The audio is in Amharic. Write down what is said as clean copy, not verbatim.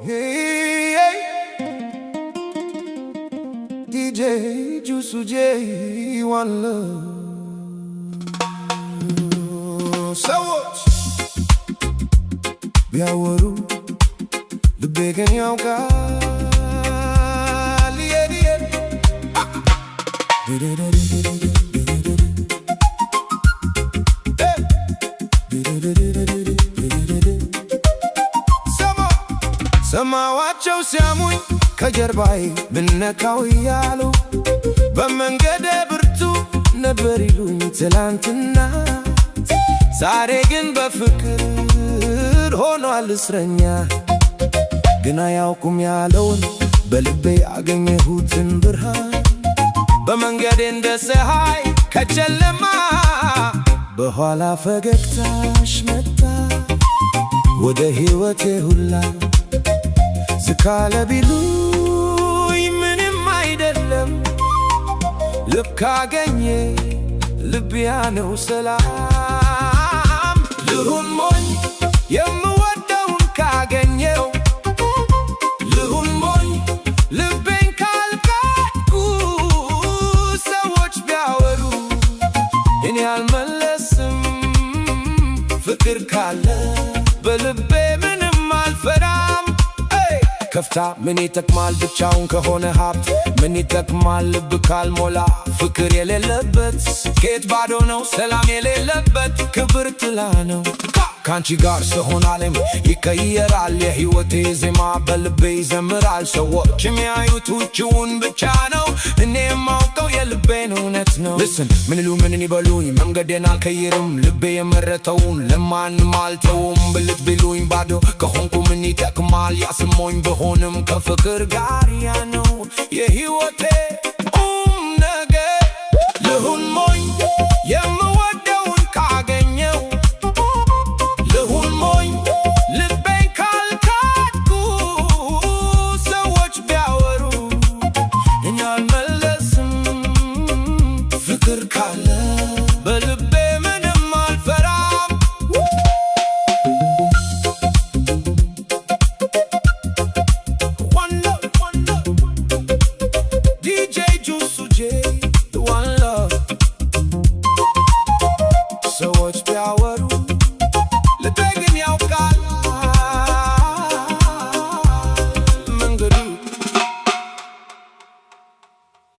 Hey, hey. DJ Juicy J, one love. So what? Biawaru, the big and young guy. ሰማዋቸው ሲያሙኝ ከጀርባዬ ብነካው እያሉ በመንገዴ ብርቱ ነበር ይሉኝ ትላንትና። ዛሬ ግን በፍቅር ሆኗል እስረኛ። ግን አያውቁም ያለውን በልቤ ያገኘሁትን ብርሃን። በመንገዴ እንደ ፀሐይ ከጨለማ በኋላ ፈገግታሽ መጣ ወደ ሕይወቴ ሁላ። ዝካለ ቢሉኝ ምንም አይደለም፣ ልብ ካገኘ ልብያ ነው ሰላም። ልሁን ሞኝ የምወደውን ካገኘው፣ ልሁን ሞኝ ልቤን ካልካድኩ። ሰዎች ቢያወሩ እኔ አልመለስም። ፍቅር ካለ በልቤ ምንም አልፈራም። ከፍታ ምን ይጠቅማል ብቻውን ከሆነ ሀብት? ምን ይጠቅማል ልብ ካልሞላ? ፍቅር የሌለበት ስኬት ባዶ ነው። ሰላም የሌለበት ክብር ጥላ ነው። ካንቺ ጋር ስሆን ዓለም ይቀየራል። የሕይወቴ ዜማ በልቤ ይዘምራል። ሰዎች የሚያዩት ውጭውን ብቻ ነው፣ እኔ የማውቀው የልቤን እውነት ነው። ልስን ምን ይሉ ምን ይበሉኝ፣ መንገዴን አልቀይርም። ልቤ የመረተውን ለማንም አልተውም። ብልት ቢሉኝ ባዶ ከሆንኩ ምን ይጠቅማል? ያስሞኝ በሆንም ከፍቅር ጋር ያ ነው የሕይወቴ ነገር። ልሁን